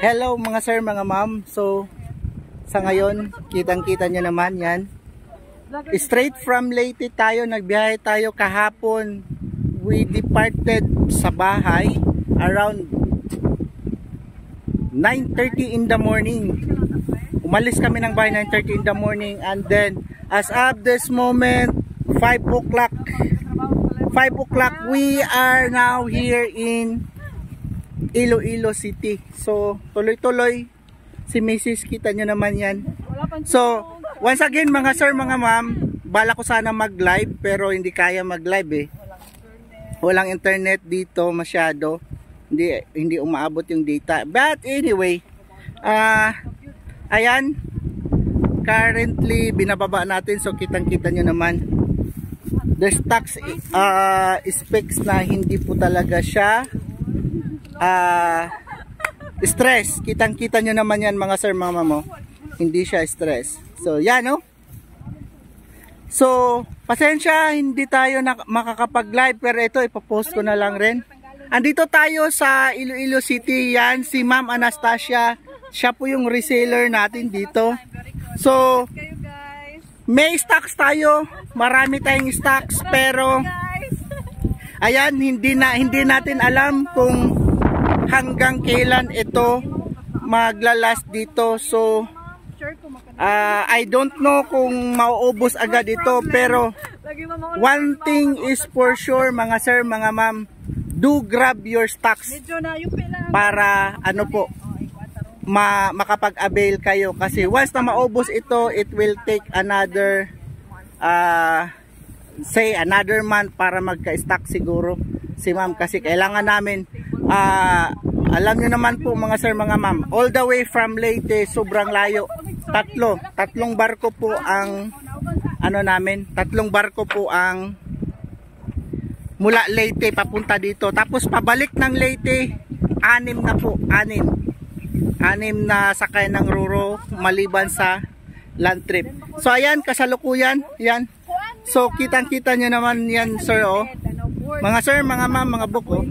Hello mga sir, mga ma'am. So sa ngayon, kitang-kita nyo naman yan. Straight from Leyte tayo, nagbiyahe tayo kahapon. We departed sa bahay around 9:30 in the morning. Umalis kami ng bahay 9:30 in the morning, and then as of this moment 5 o'clock we are now here in Iloilo City. So tuloy-tuloy si Mrs. Kita nyo naman yan. So once again mga sir, mga ma'am, bala ko sana mag-live pero hindi kaya mag-live eh. Walang internet dito masyado. Hindi umaabot yung data. But anyway, ayan, currently binababa natin, so kitang-kita nyo naman. The stocks specs na hindi po talaga siya stress. Kitang-kita nyo naman yan mga sir, mga mamo. Hindi siya stress. So yan, no? So pasensya, hindi tayo makakapag-live, pero ito ipopost ko na lang rin. Andito tayo sa Iloilo City. Yan si Ma'am Anastasia. Siya po yung reseller natin dito. So may stocks tayo, marami tayong stocks, pero ayan, hindi natin alam kung hanggang kailan ito maglalast dito. So I don't know kung mauubos agad ito, pero one thing is for sure mga sir, mga ma'am, do grab your stocks para ano po, makapag-avail kayo, kasi once na maubos ito, it will take another say another month para magka-stock siguro si ma'am, kasi kailangan namin alam nyo naman po mga sir, mga ma'am, all the way from Leyte, sobrang layo. Tatlong barko po ang ano namin, tatlong barko po ang mula Leyte papunta dito, tapos pabalik ng Leyte 6 na po, 6 na sakay ng Roro maliban sa land trip. So ayan, kasalukuyan yan. So kitang-kita nyo naman yan sir, oh. Mga sir, mga ma'am, mga buko,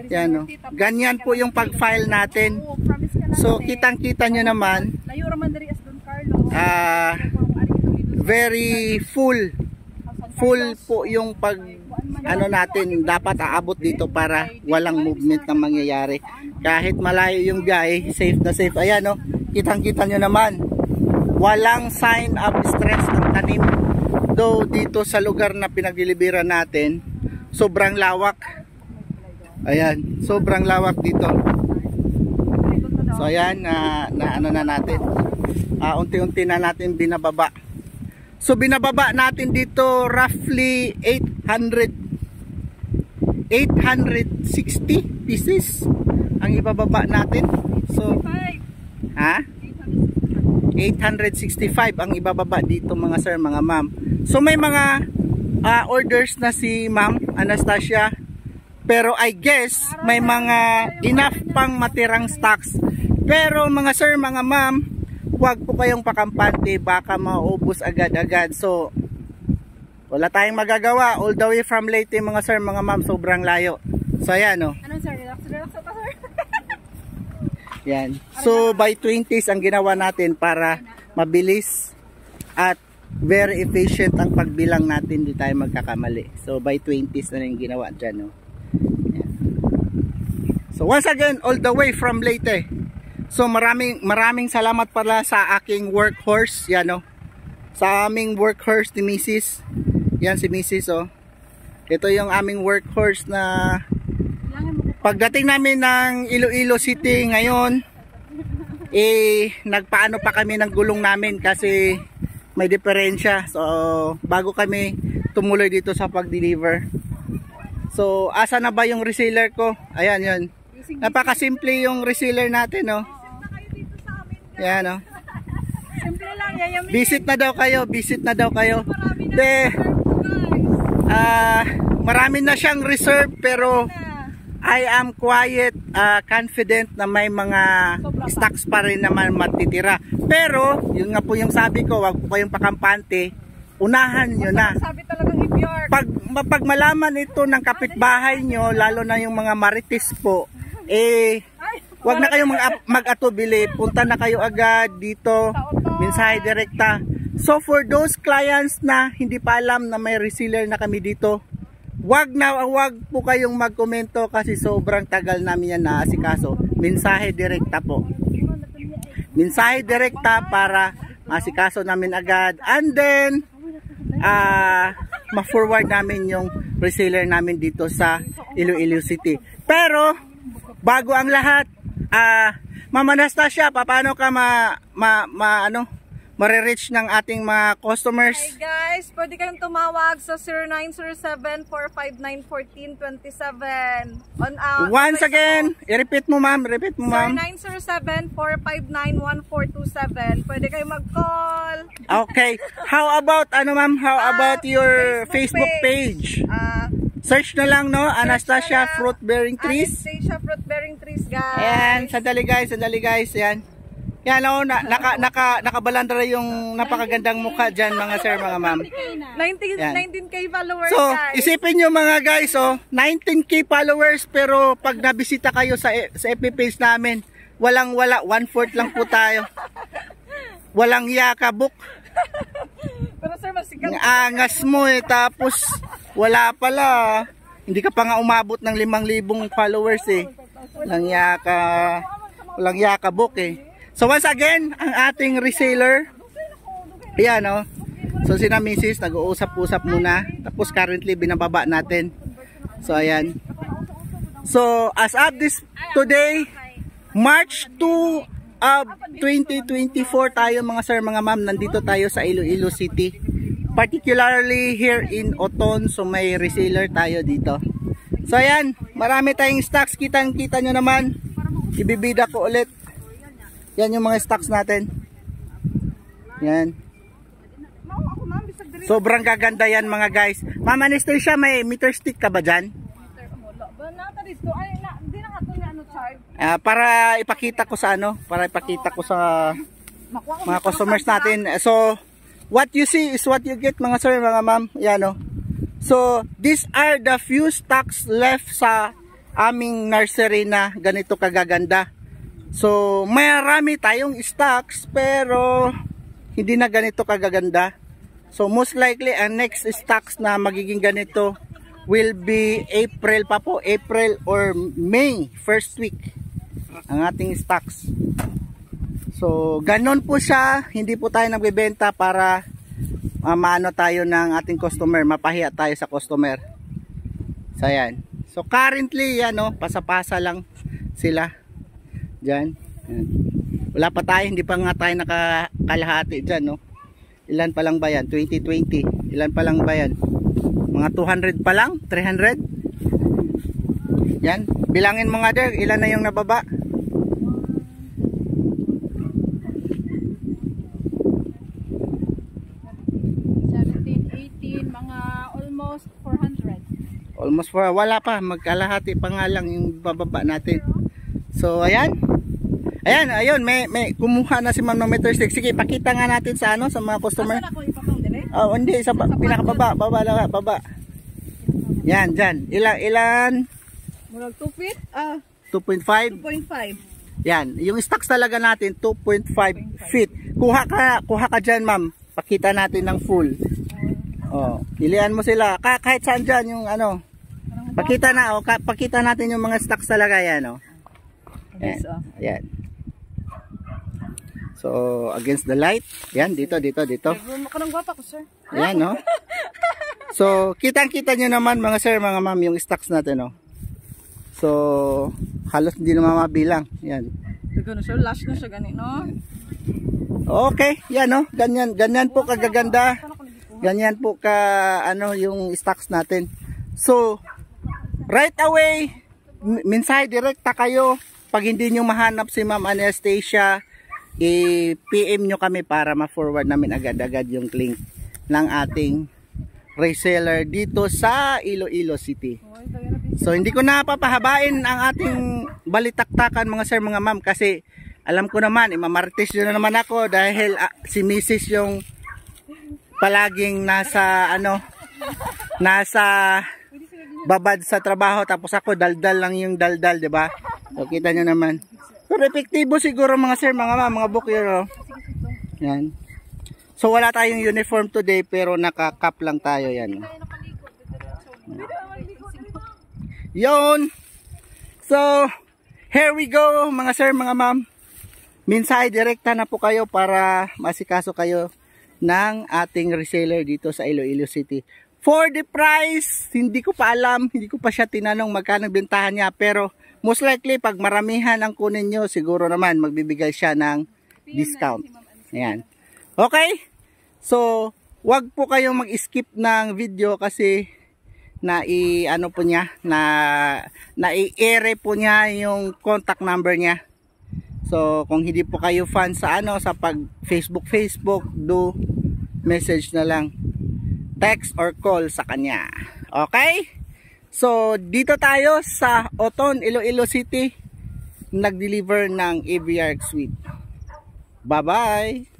yan, oh. Ganyan po yung pag-file natin. So kitang-kita nyo naman, very full po yung pag ano natin, dapat aabot dito para walang movement na mangyayari. Kahit malayo yung biyahe, safe na safe. Ayan, no? Kitang-kita nyo naman, walang sign of stress ng tanim. Though dito sa lugar na pinaglilibiran natin, sobrang lawak. Ayan, sobrang lawak dito. So ayan, na ano na natin, unti-unti na natin binababa. So binababa natin dito roughly 860 pieces ang ibababa natin. So 865 ang ibababa dito mga sir, mga ma'am. So may mga orders na si Ma'am Anastasia, pero I guess may mga enough pang matirang stocks. Pero mga sir, mga ma'am, huwag po kayong pakampante, baka maubos agad-agad. So wala tayong magagawa, all the way from Leyte mga sir, mga ma'am, sobrang layo. So ayan, no? Ano sir, relax pa sir. Yan. So by 20s ang ginawa natin para mabilis at very efficient ang pagbilang natin, di tayo magkakamali. So by 20s na yung ginawa dyan, no? Yan. So once again, all the way from Leyte. So maraming salamat pala sa aking workhorse, yan, no? Sa aming workhorse ni Mrs. Yan si Mrs. oh. Ito yung aming workhorse na pagdating namin ng Iloilo City ngayon, nagpaano pa kami ng gulong namin kasi may diferensya. So bago kami tumuloy dito sa pag-deliver. So asa na ba yung reseller ko? Ayan, yun. Napakasimple yung reseller natin, no? Yan, no? Simple lang, yayamin. Visit na daw kayo. Marami na siyang reserve, pero I am quiet, confident na may mga stocks pa rin naman matitira. Pero yun nga po yung sabi ko, wag po kayong pakampante, unahan nyo na. Pag malaman ito ng kapitbahay nyo, lalo na yung mga marites po, wag na kayong mag-atubili. Punta na kayo agad dito. Mensahe direkta. So for those clients na hindi pa alam na may reseller na kami dito, wag po kayong magkomento kasi sobrang tagal namin yan naasikaso. Mensahe direkta po. Mensahe direkta para masikaso namin agad. And then, ma-forward namin yung reseller namin dito sa Iloilo City. Pero, bago ang lahat, Ma'am Anastasia, paano ka ma-reach ng ating mga customers? Hi guys, pwede kayong tumawag sa 0907-459-1427. Once again, i-repeat mo ma'am, 0907-459-1427. Pwede kayong mag-call. Okay, how about your Facebook page? Search na lang, no? Anastasia Fruit Bearing Trees. Anastasia Fruit Bearing Trees, guys. Ayan, sandali guys, yan. Yan, nakabalandra yung napakagandang mukha dyan, mga sir, mga ma'am. 19K followers, so, guys. isipin nyo mga guys, 19K followers, pero pag nabisita kayo sa FB page namin, walang-wala, 1/4 lang po tayo. Walang yakabok. Pero sir, masigaw. Angas mo tapos wala pala. Hindi ka pa nga umabot ng 5,000 followers Walang yakabok So once again, ang ating reseller, ayan so sina Mrs. nag-uusap-usap muna, tapos currently binababa natin. So ayan. So as of this today, March 2 of 2024 tayo mga sir, mga ma'am, nandito tayo sa Iloilo City. Particularly here in Oton, so may reseller tayo dito. So ayan, marami tayong stocks, kitang-kita nyo naman. Ibibida ko ulit. Yan yung mga stocks natin. Yan. Sobrang gaganda yan mga guys. Ma'am Anastasia, may meter stick ka ba dyan? Para ipakita ko sa mga customers natin. So, what you see is what you get mga sir, mga ma'am. Yan So, these are the few stocks left sa aming nursery na ganito kagaganda. So, marami tayong stocks pero hindi na ganito kagaganda. So, most likely ang next stocks na magiging ganito will be April pa po. April or May, first week ang ating stocks. So, ganon po siya. Hindi po tayo nagbebenta para maano tayo ng ating customer. Mapahiya tayo sa customer. So, ayan. So, currently, yan pasapasa lang sila. Diyan. Wala pa tayo, hindi pa nga tayo nakakalahati dyan, Ilan pa lang ba yan? 2020. Ilan pa lang ba yan? Mga 200 pa lang? 300? Yan. Bilangin mo nga der, ilan na yung nababa? Almost 4, wala pa, magkalahati pa nga lang yung bababa natin. So ayan. Ayun, may kumuha na si Ma'am ng meter stick. Sige, pakita nga natin sa sa mga customer. Oh, hindi sa pinakababa, baba. Yan, diyan. Ilan? Murag 2 feet? 2.5. 2.5. Yan, yung stocks talaga natin 2.5 feet. Kuha ka diyan, ma'am. Pakita natin ng full. Oh, pilihan mo sila. Kahit saan diyan yung Pakita natin yung mga stocks talaga yan, Yan. So, against the light. Yan, dito. Makanang gwapa ko, sir. Yan, So, kitang-kita nyo naman mga sir, mga ma'am, yung stocks natin, So, halos hindi naman mabilang. Yan. Siguro, sir, last na siya ganito, Okay, yan, Ganyan po kagaganda. Ganyan po yung stocks natin. So, right away, mensahe direkta kayo. Pag hindi nyo mahanap si Ma'am Anastasia, i-PM nyo kami para ma-forward namin agad-agad yung link ng ating reseller dito sa Iloilo City. So hindi ko na papahabain ang ating balitaktakan mga sir, mga ma'am, kasi alam ko naman, imamartis nyo na naman ako dahil si Mrs. yung palaging nasa babad sa trabaho, tapos ako daldal lang yung daldal, 'di ba? So kita nyo naman. Pero epektibo siguro mga sir, mga ma'am, mga bukyero. Yan. So wala tayong uniform today pero naka-cap lang tayo yan. Yon. So here we go mga sir, mga ma'am. Minsan direkta na po kayo para masikaso kayo ng ating reseller dito sa Iloilo City. For the price, hindi ko pa alam, hindi ko pa siya tinanong magkano bentahan niya, pero most likely pag maramihan ang kunin nyo, siguro naman magbibigay siya ng discount. Ayan. Okay? So, wag po kayong mag-skip ng video kasi ano po niya, i-ere po niya yung contact number niya. So, kung hindi po kayo fan sa sa pag Facebook, do message na lang. Text or call sa kanya. Okay? So, dito tayo sa Oton, Iloilo City, nag-deliver ng AVRX suite. Bye-bye!